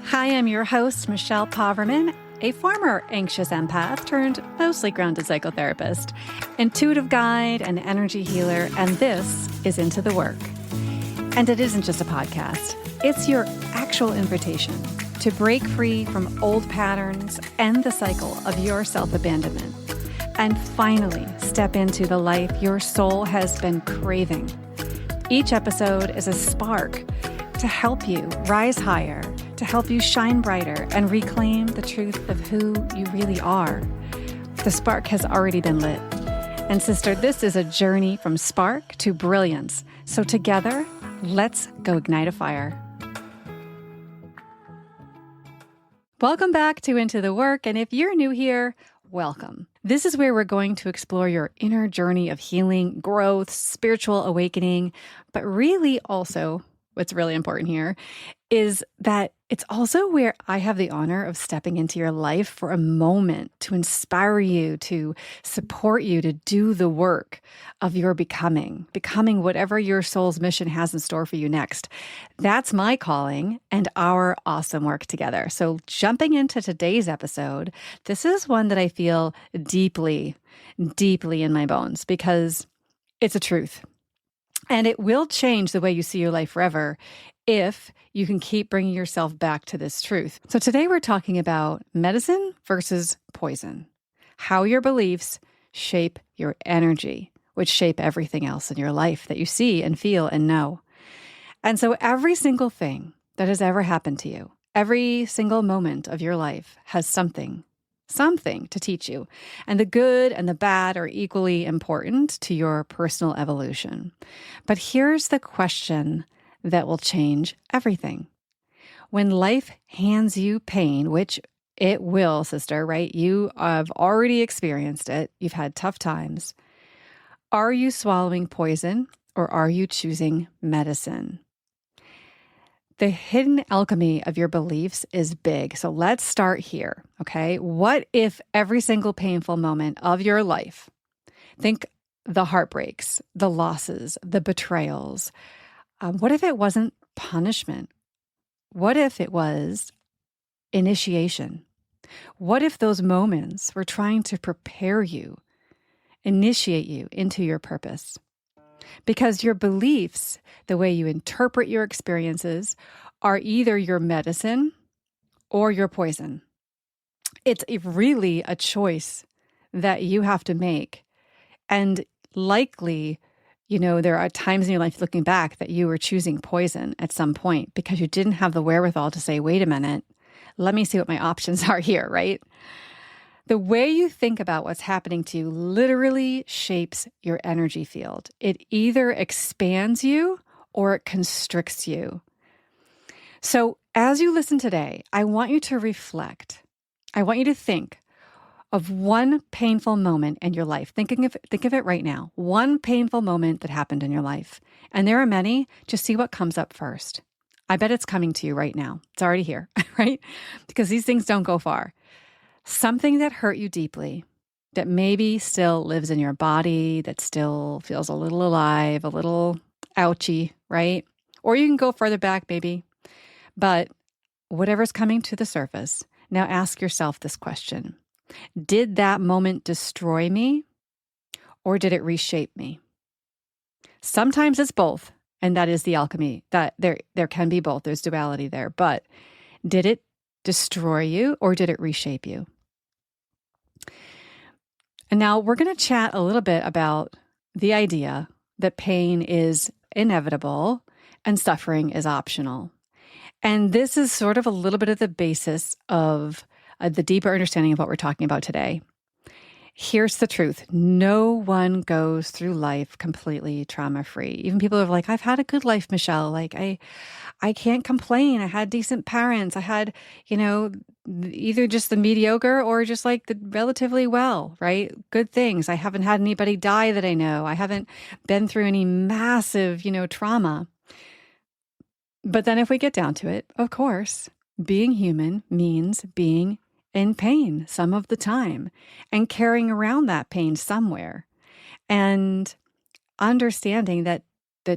Hi, I'm your host, Michelle Poverman, a former anxious empath turned mostly grounded psychotherapist, intuitive guide, and energy healer, and this is Into the Work. And it isn't just a podcast, it's your actual invitation to break free from old patterns, end the cycle of your self-abandonment, and finally step into the life your soul has been craving. Each episode is a spark to help you rise higher, to help you shine brighter and reclaim the truth of who you really are. The spark has already been lit. And sister, this is a journey from spark to brilliance. So together, let's go ignite a fire. Welcome back to Into the Work. And if you're new here, welcome. This is where we're going to explore your inner journey of healing, growth, spiritual awakening, but really also what's really important here is that it's also where I have the honor of stepping into your life for a moment to inspire you, to support you, to do the work of your becoming whatever your soul's mission has in store for you next. That's my calling and our awesome work together. So jumping into today's episode, this is one that I feel deeply, deeply in my bones because it's a truth. And it will change the way you see your life forever if you can keep bringing yourself back to this truth. So today we're talking about medicine versus poison, how your beliefs shape your energy, which shape everything else in your life that you see and feel and know. And so every single thing that has ever happened to you, every single moment of your life has something to teach you. And the good and the bad are equally important to your personal evolution. But here's the question that will change everything. When life hands you pain, which it will, sister, right? You have already experienced it. You've had tough times. Are you swallowing poison or are you choosing medicine? The hidden alchemy of your beliefs is big. So let's start here, okay? What if every single painful moment of your life, think the heartbreaks, the losses, the betrayals, what if it wasn't punishment? What if it was initiation? What if those moments were trying to prepare you, initiate you into your purpose? Because your beliefs, the way you interpret your experiences, are either your medicine or your poison. It's really a choice that you have to make. And likely, there are times in your life looking back that you were choosing poison at some point because you didn't have the wherewithal to say, wait a minute, let me see what my options are here, right? The way you think about what's happening to you literally shapes your energy field. It either expands you or it constricts you. So as you listen today, I want you to reflect. I want you to think of one painful moment in your life. Think of it right now. One painful moment that happened in your life. And there are many. Just see what comes up first. I bet it's coming to you right now. It's already here, right? Because these things don't go far. Something that hurt you deeply, that maybe still lives in your body, that still feels a little alive, a little ouchy, right? Or you can go further back maybe. But whatever's coming to the surface, now ask yourself this question. Did that moment destroy me or did it reshape me? Sometimes it's both, and that is the alchemy. That there can be both. There's duality there. But did it destroy you or did it reshape you? And now we're going to chat a little bit about the idea that pain is inevitable and suffering is optional. And this is sort of a little bit of the basis of the deeper understanding of what we're talking about today. Here's the truth. No one goes through life completely trauma-free. Even people are like, I've had a good life, Michelle. Like, I can't complain. I had decent parents. I had, either just the mediocre or just like the relatively well, right? Good things. I haven't had anybody die that I know. I haven't been through any massive, trauma. But then if we get down to it, of course, being human means being in pain some of the time and carrying around that pain somewhere and understanding that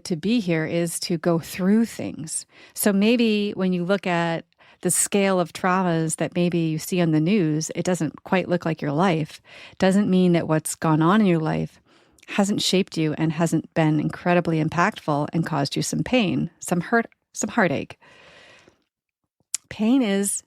to be here is to go through things. So maybe when you look at the scale of traumas that maybe you see on the news, it doesn't quite look like your life, doesn't mean that what's gone on in your life hasn't shaped you and hasn't been incredibly impactful and caused you some pain, some hurt, some heartache. Pain is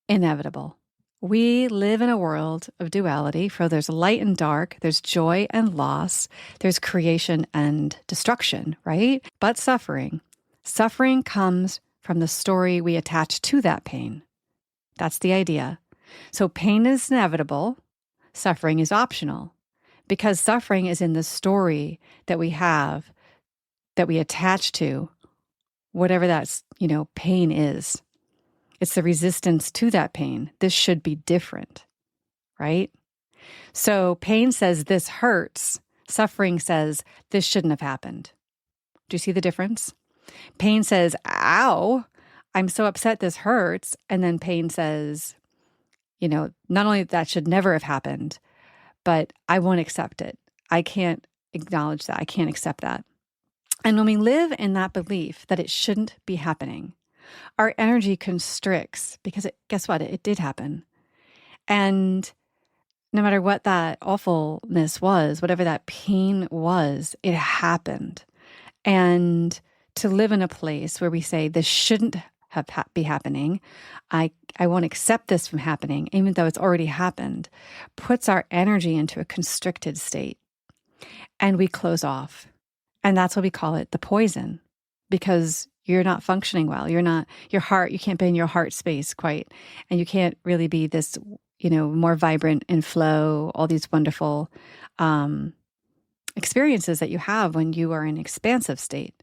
inevitable. We live in a world of duality, for there's light and dark, there's joy and loss, there's creation and destruction, right? But suffering comes from the story we attach to that pain. That's the idea. So pain is inevitable, suffering is optional, because suffering is in the story that we have, that we attach to whatever that's, pain is. It's the resistance to that pain. This should be different, right? So pain says this hurts. Suffering says this shouldn't have happened. Do you see the difference? Pain says, ow, I'm so upset this hurts. And then pain says, not only that should never have happened, but I won't accept it. I can't acknowledge that. I can't accept that. And when we live in that belief that it shouldn't be happening, our energy constricts because guess what? It did happen. And no matter what that awfulness was, whatever that pain was, it happened. And to live in a place where we say this shouldn't be happening, I won't accept this from happening, even though it's already happened, puts our energy into a constricted state. And we close off. And that's what we call it, the poison, because you're not functioning well. You can't be in your heart space quite. And you can't really be this, more vibrant and flow, all these wonderful experiences that you have when you are in an expansive state.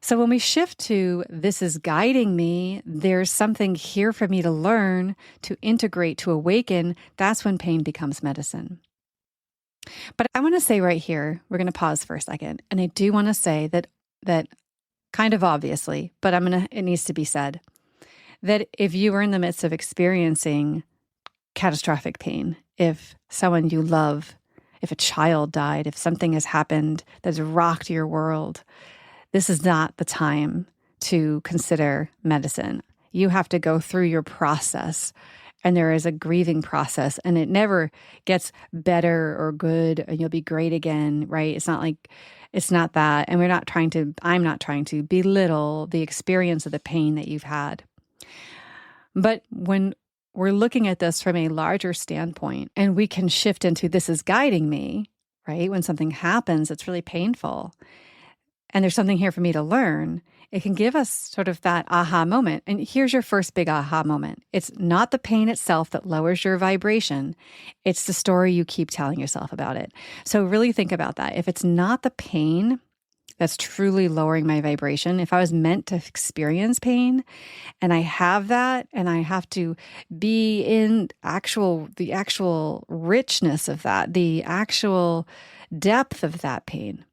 So when we shift to this is guiding me, there's something here for me to learn, to integrate, to awaken, that's when pain becomes medicine. But I want to say right here, we're going to pause for a second. And I do want to say that kind of obviously, but it needs to be said, that if you are in the midst of experiencing catastrophic pain, if someone you love, if a child died, if something has happened that's rocked your world, this is not the time to consider medicine. You have to go through your process, and there is a grieving process, and it never gets better or good and you'll be great again, right? It's not that. And I'm not trying to belittle the experience of the pain that you've had. But when we're looking at this from a larger standpoint, and we can shift into this is guiding me, right? When something happens, it's really painful. And there's something here for me to learn. It can give us sort of that aha moment. And here's your first big aha moment. It's not the pain itself that lowers your vibration. It's the story you keep telling yourself about it. So really think about that. If it's not the pain that's truly lowering my vibration, if I was meant to experience pain and I have that, and I have to be in the actual richness of that, the actual depth of that pain,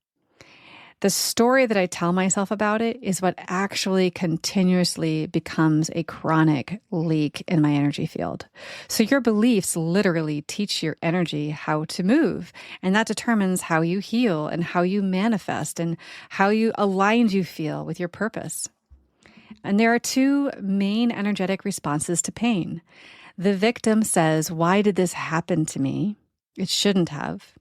the story that I tell myself about it is what actually continuously becomes a chronic leak in my energy field. So your beliefs literally teach your energy how to move, and that determines how you heal and how you manifest and how aligned you feel with your purpose. And there are two main energetic responses to pain. The victim says, "Why did this happen to me? It shouldn't have."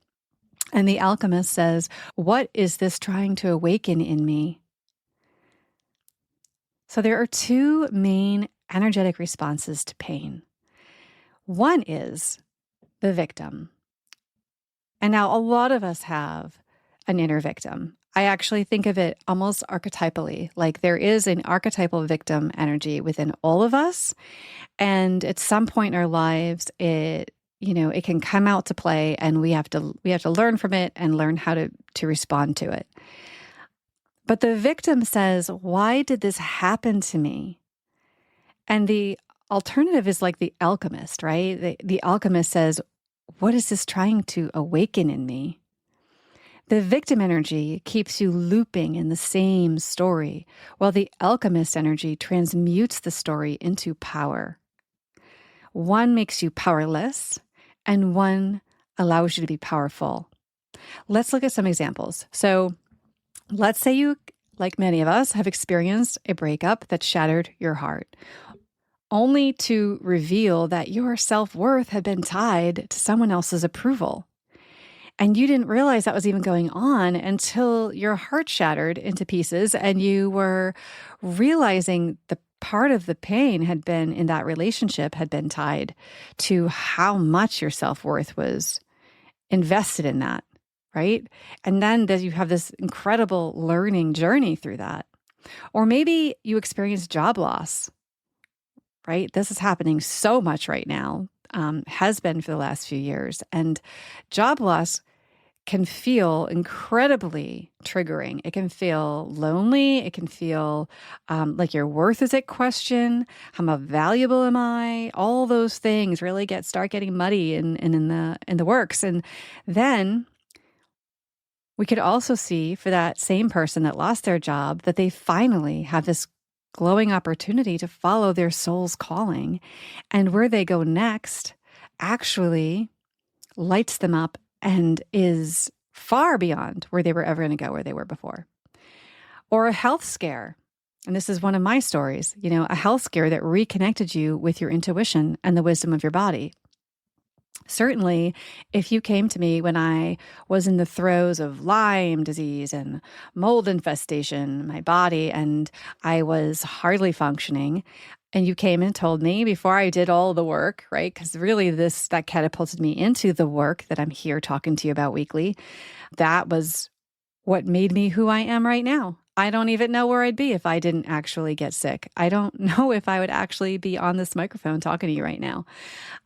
And the alchemist says, "What is this trying to awaken in me?" So there are two main energetic responses to pain. One is the victim. And now a lot of us have an inner victim. I actually think of it almost archetypally, like there is an archetypal victim energy within all of us. And at some point in our lives, it can come out to play, and we have to learn from it and learn how to respond to it. But the victim says, "Why did this happen to me?" And the alternative is like the alchemist, right? The alchemist says, "What is this trying to awaken in me?" The victim energy keeps you looping in the same story, while the alchemist energy transmutes the story into power. One makes you powerless, and one allows you to be powerful. Let's look at some examples. So let's say you, like many of us, have experienced a breakup that shattered your heart. only to reveal that your self-worth had been tied to someone else's approval. And you didn't realize that was even going on until your heart shattered into pieces and you were realizing the part of the pain had been in that relationship had been tied to how much your self-worth was invested in that, right? And then that you have this incredible learning journey through that. Or maybe you experience job loss, right? This is happening so much right now, has been for the last few years. And job loss can feel incredibly triggering. It can feel lonely. It can feel like your worth is at question. How valuable am I? All those things really start getting muddy in the works. And then we could also see for that same person that lost their job that they finally have this glowing opportunity to follow their soul's calling. And where they go next actually lights them up and is far beyond where they were ever going to go, where they were before. Or a health scare. And this is one of my stories, a health scare that reconnected you with your intuition and the wisdom of your body. Certainly, if you came to me when I was in the throes of Lyme disease and mold infestation in my body, and I was hardly functioning, and you came and told me before I did all the work, right? Because really that catapulted me into the work that I'm here talking to you about weekly. That was what made me who I am right now. I don't even know where I'd be if I didn't actually get sick. I don't know if I would actually be on this microphone talking to you right now.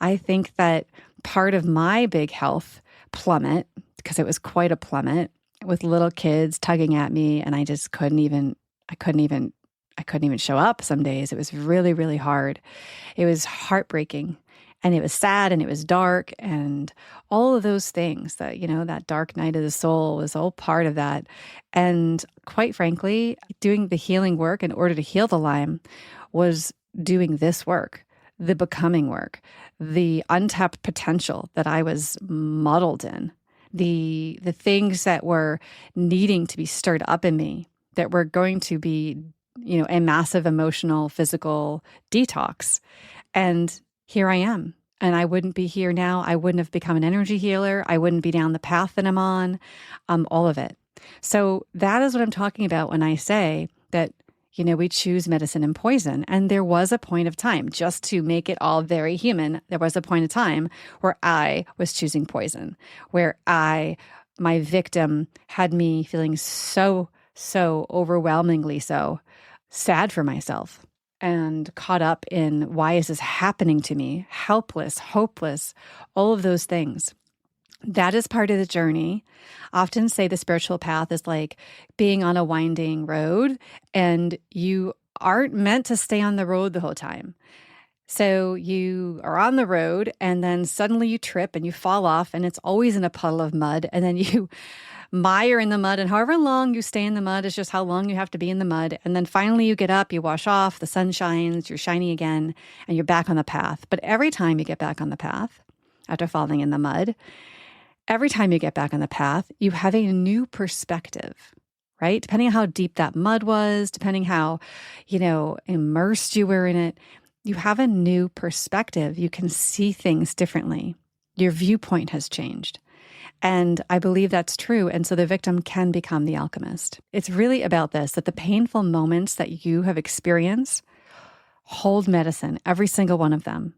I think that part of my big health plummet, because it was quite a plummet with little kids tugging at me, and I just couldn't even show up some days. It was really, really hard. It was heartbreaking, and it was sad, and it was dark, and all of those things that, that dark night of the soul was all part of that. And quite frankly, doing the healing work in order to heal the Lyme was doing this work, the becoming work, the untapped potential that I was muddled in, the things that were needing to be stirred up in me, that were going to be, a massive emotional, physical detox. And here I am. And I wouldn't be here now. I wouldn't have become an energy healer. I wouldn't be down the path that I'm on, all of it. So that is what I'm talking about when I say that, we choose medicine and poison. And there was a point of time, just to make it all very human, there was a point of time where I was choosing poison, where my victim had me feeling so overwhelmingly so sad for myself and caught up in why is this happening to me? Helpless, hopeless, all of those things. That is part of the journey. I often say the spiritual path is like being on a winding road, and you aren't meant to stay on the road the whole time. So you are on the road, and then suddenly you trip and you fall off, and it's always in a puddle of mud, and then you mire in the mud, and however long you stay in the mud is just how long you have to be in the mud. And then finally you get up, you wash off, the sun shines, you're shiny again, and you're back on the path. But every time you get back on the path, after falling in the mud, every time you get back on the path, you have a new perspective, right? Depending on how deep that mud was, depending how, immersed you were in it, you have a new perspective. You can see things differently. Your viewpoint has changed. And I believe that's true. And so the victim can become the alchemist. It's really about this, that the painful moments that you have experienced hold medicine, every single one of them.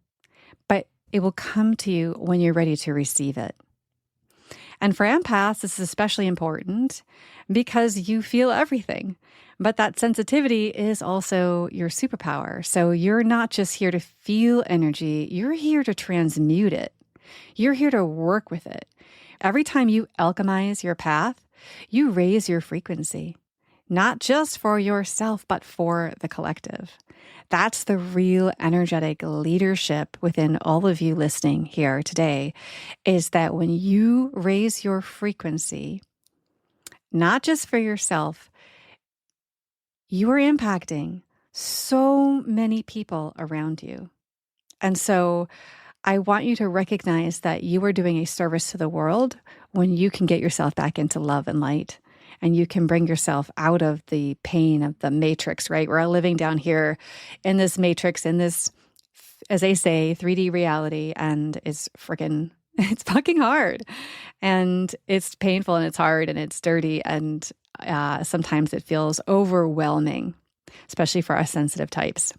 But it will come to you when you're ready to receive it. And for empaths, this is especially important because you feel everything. But that sensitivity is also your superpower. So you're not just here to feel energy, you're here to transmute it. You're here to work with it. Every time you alchemize your path, you raise your frequency, not just for yourself, but for the collective. That's the real energetic leadership within all of you listening here today, is that when you raise your frequency, not just for yourself, you are impacting so many people around you. And so I want you to recognize that you are doing a service to the world when you can get yourself back into love and light, and you can bring yourself out of the pain of the matrix, right? We're all living down here in this matrix, in this as they say, 3D reality, and it's fucking hard. And it's painful and it's hard and it's dirty. And sometimes it feels overwhelming, especially for us sensitive types.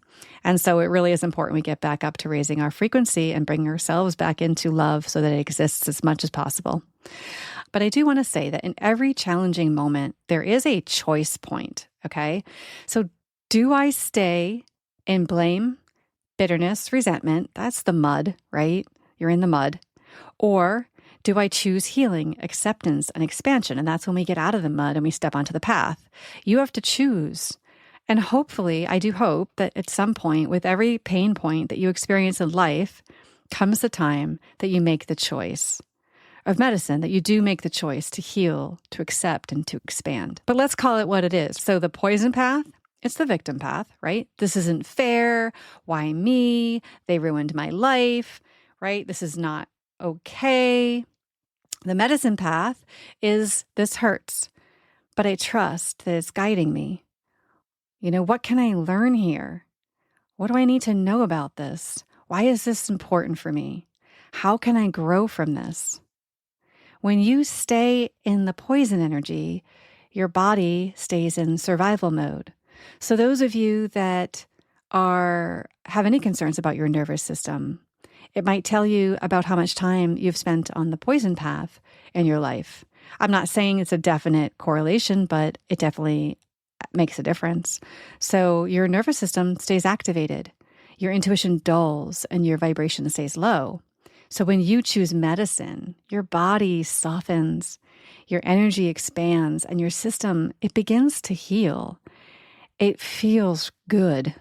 And so it really is important we get back up to raising our frequency and bring ourselves back into love so that it exists as much as possible. But I do want to say that in every challenging moment, there is a choice point, okay? So do I stay in blame, bitterness, resentment? That's the mud, right? You're in the mud. Or do I choose healing, acceptance, and expansion? And that's when we get out of the mud and we step onto the path. You have to choose. And hopefully, I do hope that at some point, with every pain point that you experience in life, comes the time that you make the choice of medicine, that you do make the choice to heal, to accept, and to expand. But let's call it what it is. So the poison path, it's the victim path, right? This isn't fair. Why me? They ruined my life, right? This is not okay. The medicine path is this hurts, but I trust that it's guiding me. What can I learn here? What do I need to know about this? Why is this important for me? How can I grow from this? When you stay in the poison energy, your body stays in survival mode. So those of you that have any concerns about your nervous system, it might tell you about how much time you've spent on the poison path in your life. I'm not saying it's a definite correlation, but it definitely makes a difference. So your nervous system stays activated, your intuition dulls, and your vibration stays low. So when you choose medicine, your body softens, your energy expands, and your system, it begins to heal. It feels good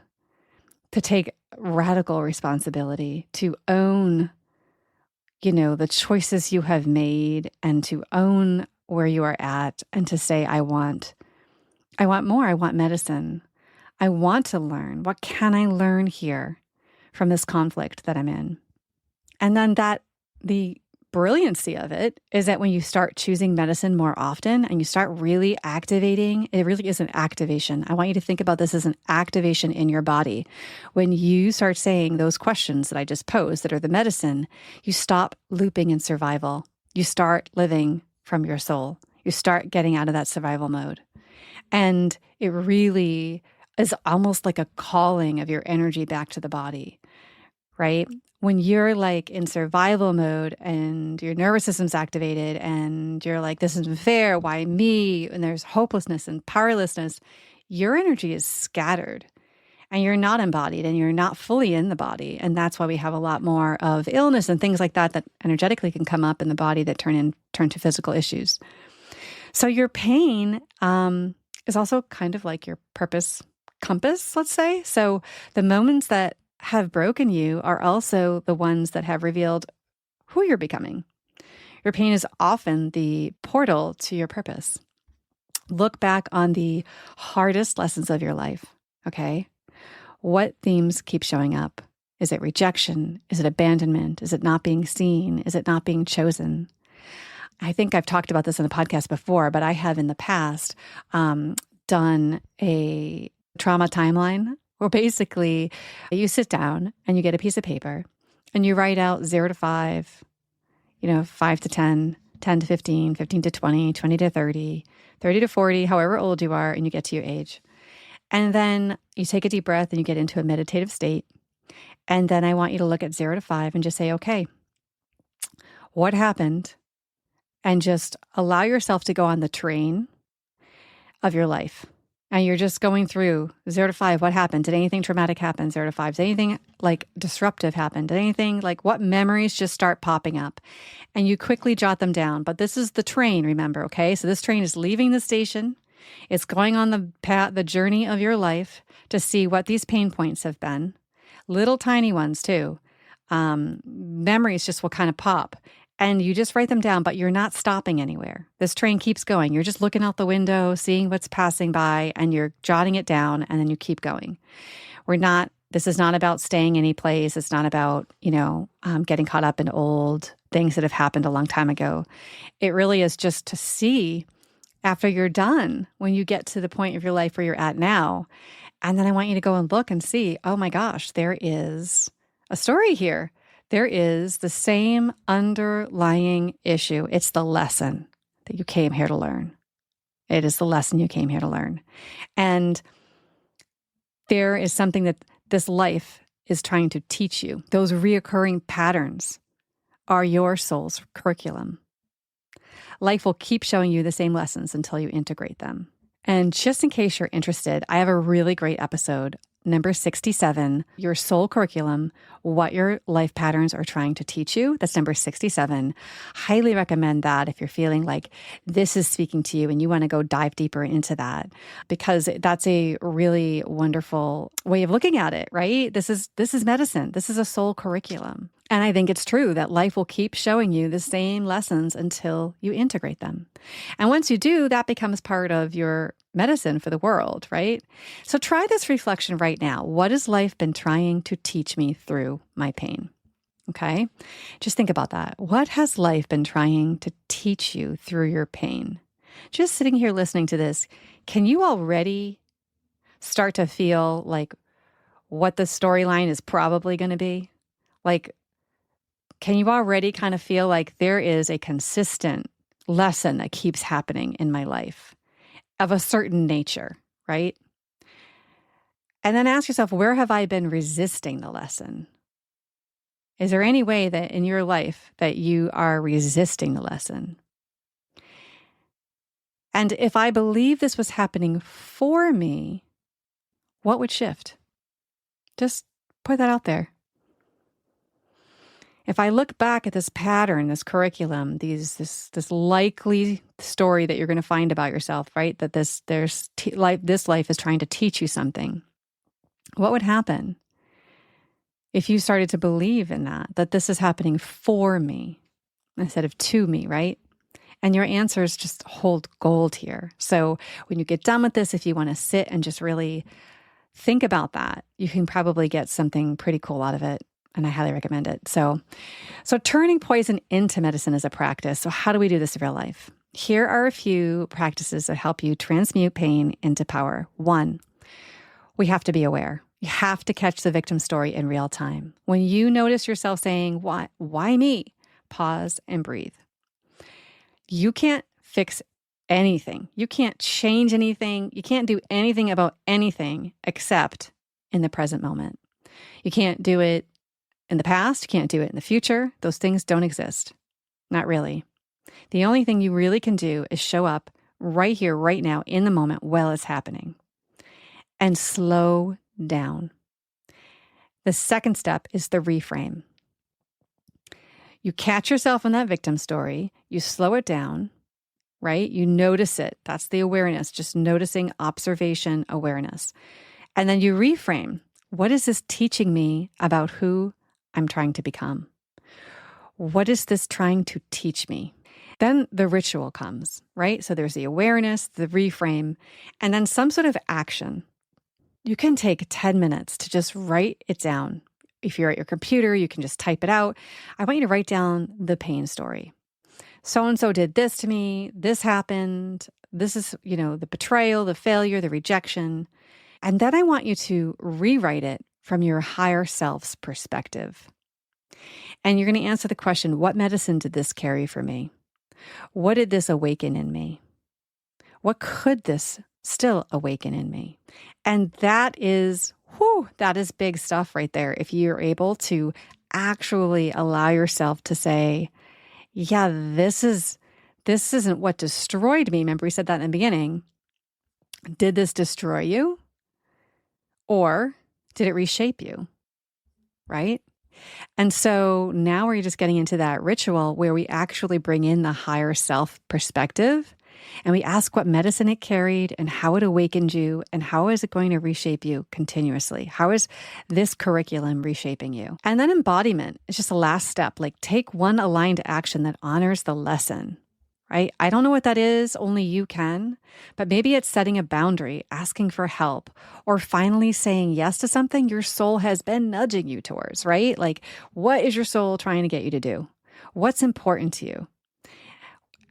to take radical responsibility, to own, the choices you have made, and to own where you are at, and to say, I want more. I want medicine. I want to learn. What can I learn here from this conflict that I'm in? And then the brilliancy of it is that when you start choosing medicine more often and you start really activating, it really is an activation. I want you to think about this as an activation in your body. When you start saying those questions that I just posed that are the medicine, you stop looping in survival. You start living from your soul. You start getting out of that survival mode. And it really is almost like a calling of your energy back to the body, right? When you're like in survival mode and your nervous system's activated and you're like, this isn't fair, why me? And there's hopelessness and powerlessness, your energy is scattered and you're not embodied and you're not fully in the body. And that's why we have a lot more of illness and things like that energetically can come up in the body that turn to physical issues. So your pain is also kind of like your purpose compass, let's say. So the moments that have broken you are also the ones that have revealed who you're becoming. Your pain is often the portal to your purpose. Look back on the hardest lessons of your life, okay? What themes keep showing up? Is it rejection? Is it abandonment? Is it not being seen? Is it not being chosen? I think I've talked about this in the podcast before, but I have in the past done a trauma timeline where basically you sit down and you get a piece of paper and you write out 0 to 5, 5 to 10, 10 to 15, 15 to 20, 20 to 30, 30 to 40, however old you are, and you get to your age. And then you take a deep breath and you get into a meditative state. And then I want you to look at 0 to 5 and just say, okay, what happened? And just allow yourself to go on the train of your life. And you're just going through 0 to 5. What happened? Did anything traumatic happen? 0 to 5. Did anything like disruptive happen? Did anything like what memories just start popping up? And you quickly jot them down. But this is the train, remember, okay? So this train is leaving the station. It's going on the journey of your life to see what these pain points have been. Little tiny ones too. Memories just will kind of pop. And you just write them down, but you're not stopping anywhere. This train keeps going. You're just looking out the window, seeing what's passing by, and you're jotting it down, and then you keep going. This is not about staying any place. It's not about, getting caught up in old things that have happened a long time ago. It really is just to see after you're done, when you get to the point of your life where you're at now. And then I want you to go and look and see, oh my gosh, there is a story here. There is the same underlying issue. It's the lesson that you came here to learn. It is the lesson you came here to learn. And there is something that this life is trying to teach you. Those reoccurring patterns are your soul's curriculum. Life will keep showing you the same lessons until you integrate them. And just in case you're interested, I have a really great episode, number 67, Your Soul Curriculum, What Your Life Patterns Are Trying to Teach You. That's number 67. Highly recommend that if you're feeling like this is speaking to you and you want to go dive deeper into that, because that's a really wonderful way of looking at it, right? This is medicine. This is a soul curriculum. And I think it's true that life will keep showing you the same lessons until you integrate them. And once you do, that becomes part of your medicine for the world, right? So try this reflection right now. What has life been trying to teach me through my pain? Okay? Just think about that. What has life been trying to teach you through your pain? Just sitting here listening to this, can you already start to feel like what the storyline is probably going to be? Like, can you already kind of feel like there is a consistent lesson that keeps happening in my life of a certain nature, right? And then ask yourself, where have I been resisting the lesson? Is there any way that in your life that you are resisting the lesson? And if I believe this was happening for me, what would shift? Just put that out there. If I look back at this pattern, this curriculum, this likely story that you're going to find about yourself, right? That this life is trying to teach you something. What would happen if you started to believe in that this is happening for me instead of to me, right? And your answers just hold gold here. So when you get done with this, if you want to sit and just really think about that, you can probably get something pretty cool out of it. And I highly recommend it. So turning poison into medicine is a practice. So how do we do this in real life? Here are a few practices that help you transmute pain into power. 1, we have to be aware. You have to catch the victim story in real time. When you notice yourself saying, why me? Pause and breathe. You can't fix anything. You can't change anything. You can't do anything about anything except in the present moment. You can't do it in the past. You can't do it in the future. Those things don't exist. Not really. The only thing you really can do is show up right here, right now, in the moment while it's happening. And slow down. The second step is the reframe. You catch yourself in that victim story. You slow it down, right? You notice it. That's the awareness, just noticing, observation, awareness. And then you reframe. What is this teaching me about who I'm trying to become? What is this trying to teach me? Then the ritual comes, right? So there's the awareness, the reframe, and then some sort of action. You can take 10 minutes to just write it down. If you're at your computer, you can just type it out. I want you to write down the pain story. So-and-so did this to me. This happened. This is, the betrayal, the failure, the rejection. And then I want you to rewrite it from your higher self's perspective. And you're going to answer the question, what medicine did this carry for me? What did this awaken in me? What could this still awaken in me? And that is big stuff right there. If you're able to actually allow yourself to say, yeah, this isn't what destroyed me. Remember we said that in the beginning. Did this destroy you? Or did it reshape you? Right? And so now we're just getting into that ritual where we actually bring in the higher self perspective and we ask what medicine it carried and how it awakened you and how is it going to reshape you continuously? How is this curriculum reshaping you? And then embodiment is just the last step. Like take one aligned action that honors the lesson, right? I don't know what that is, only you can, but maybe it's setting a boundary, asking for help, or finally saying yes to something your soul has been nudging you towards, right? Like, what is your soul trying to get you to do? What's important to you?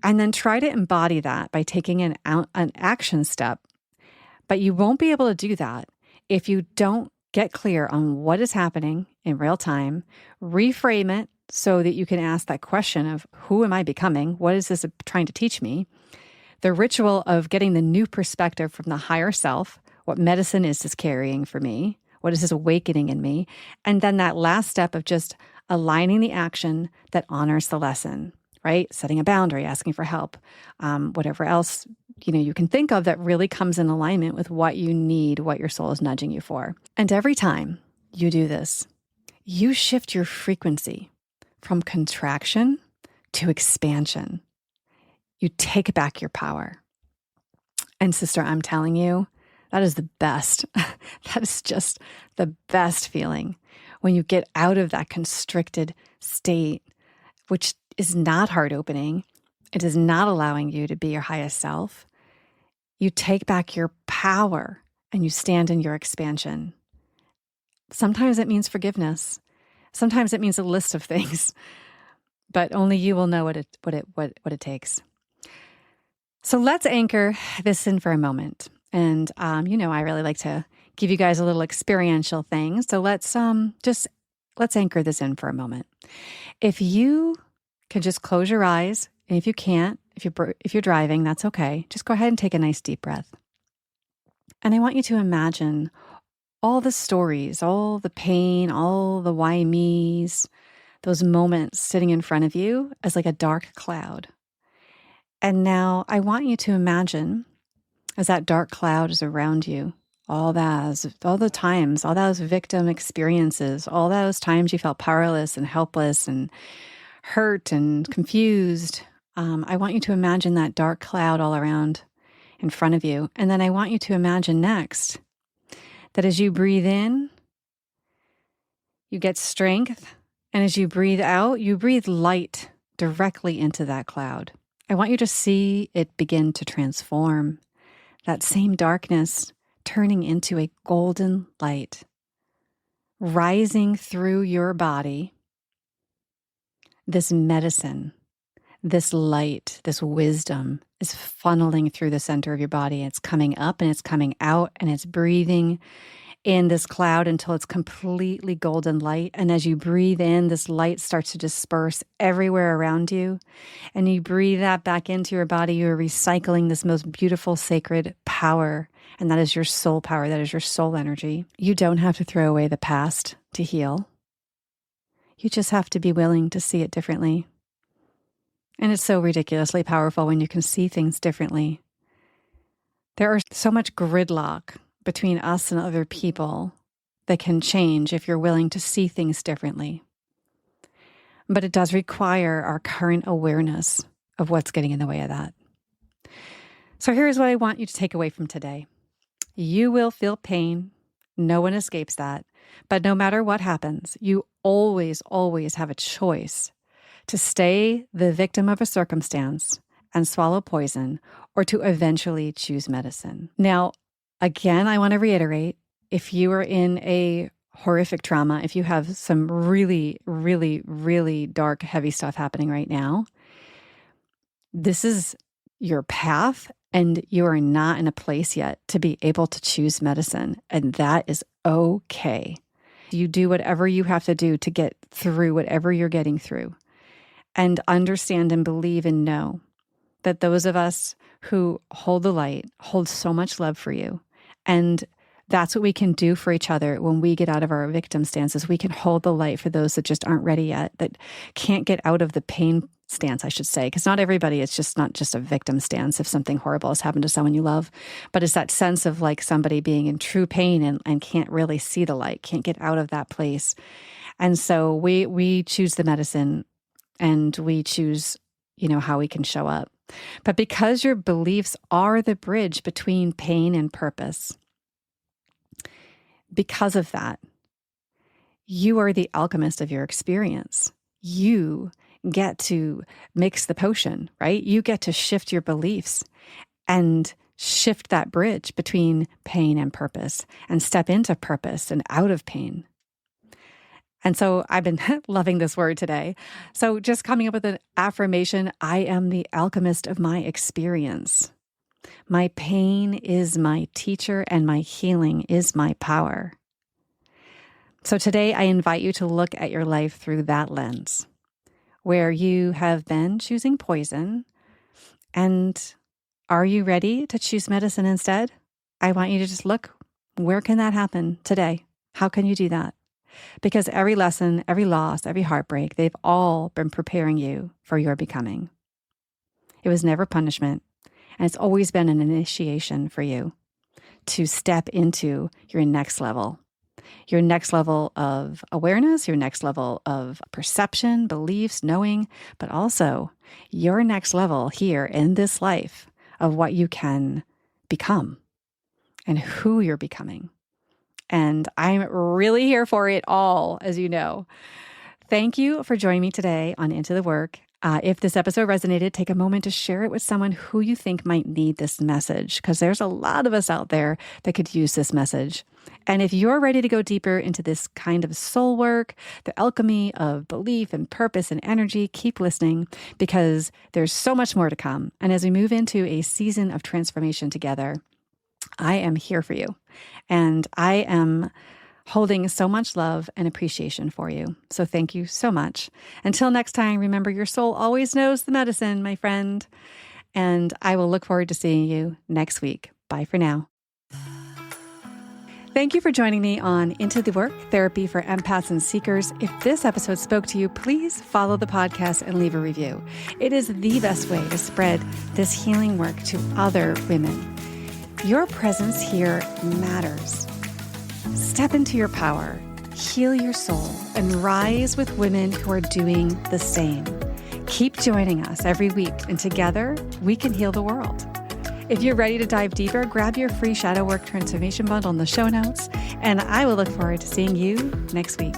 And then try to embody that by taking an action step. But you won't be able to do that if you don't Get clear on what is happening in real time, reframe it so that you can ask that question of who am I becoming? What is this trying to teach me? The ritual of getting the new perspective from the higher self. What medicine is this carrying for me? What is this awakening in me? And then that last step of just aligning the action that honors the lesson, right? Setting a boundary, asking for help, whatever else you can think of that really comes in alignment with what you need, what your soul is nudging you for. And every time you do this, you shift your frequency from contraction to expansion. You take back your power. And sister, I'm telling you, that is the best. That is just the best feeling when you get out of that constricted state, which is not heart opening. It is not allowing you to be your highest self. You take back your power and you stand in your expansion. Sometimes it means forgiveness. Sometimes it means a list of things, but only you will know what it takes. So let's anchor this in for a moment. And, I really like to give you guys a little experiential thing. So let's anchor this in for a moment. If you can just close your eyes, and if you can't, if you're driving, that's okay. Just go ahead and take a nice deep breath. And I want you to imagine all the stories, all the pain, all the why me's, those moments sitting in front of you as like a dark cloud. And now I want you to imagine as that dark cloud is around you, all the times, all those victim experiences, all those times you felt powerless and helpless and hurt and confused. I want you to imagine that dark cloud all around in front of you. And then I want you to imagine next that as you breathe in, you get strength. And as you breathe out, you breathe light directly into that cloud. I want you to see it begin to transform. That same darkness turning into a golden light, rising through your body. This medicine, this light, this wisdom is funneling through the center of your body. It's coming up and it's coming out and it's breathing in this cloud until it's completely golden light. And as you breathe in, this light starts to disperse everywhere around you. And you breathe that back into your body. You're recycling this most beautiful, sacred power. And that is your soul power. That is your soul energy. You don't have to throw away the past to heal. You just have to be willing to see it differently. And it's so ridiculously powerful when you can see things differently. There are so much gridlock between us and other people that can change if you're willing to see things differently. But it does require our current awareness of what's getting in the way of that. So here's what I want you to take away from today. You will feel pain. No one escapes that. But no matter what happens, you always, always have a choice to stay the victim of a circumstance and swallow poison, or to eventually choose medicine. Now, again, I want to reiterate, if you are in a horrific trauma, if you have some really, really, really dark, heavy stuff happening right now, this is your path, and you are not in a place yet to be able to choose medicine, and that is okay. You do whatever you have to do to get through whatever you're getting through, and understand and believe and know that those of us who hold the light hold so much love for you. And that's what we can do for each other when we get out of our victim stances. We can hold the light for those that just aren't ready yet, that can't get out of the pain stance, I should say, because not everybody, it's just not just a victim stance if something horrible has happened to someone you love, but it's that sense of like somebody being in true pain and can't really see the light, can't get out of that place. And so we choose the medicine, and we choose, how we can show up. But because your beliefs are the bridge between pain and purpose, because of that, you are the alchemist of your experience. You get to mix the potion, right? You get to shift your beliefs and shift that bridge between pain and purpose, and step into purpose and out of pain. And so I've been loving this word today. So just coming up with an affirmation, I am the alchemist of my experience. My pain is my teacher, and my healing is my power. So today I invite you to look at your life through that lens, where you have been choosing poison. And are you ready to choose medicine instead? I want you to just look, where can that happen today? How can you do that? Because every lesson, every loss, every heartbreak, they've all been preparing you for your becoming. It was never punishment, and it's always been an initiation for you to step into your next level of awareness, your next level of perception, beliefs, knowing, but also your next level here in this life of what you can become and who you're becoming. And I'm really here for it all, as you know. Thank you for joining me today on Into the Work. If this episode resonated, take a moment to share it with someone who you think might need this message, because there's a lot of us out there that could use this message. And if you're ready to go deeper into this kind of soul work, the alchemy of belief and purpose and energy, keep listening, because there's so much more to come. And as we move into a season of transformation together, I am here for you. And I am holding so much love and appreciation for you. So thank you so much. Until next time, remember, your soul always knows the medicine, my friend. And I will look forward to seeing you next week. Bye for now. Thank you for joining me on Into the Work, Therapy for Empaths and Seekers. If this episode spoke to you, please follow the podcast and leave a review. It is the best way to spread this healing work to other women. Your presence here matters. Step into your power, heal your soul, and rise with women who are doing the same. Keep joining us every week, and together we can heal the world. If you're ready to dive deeper, grab your free Shadow Work Transformation Bundle in the show notes, and I will look forward to seeing you next week.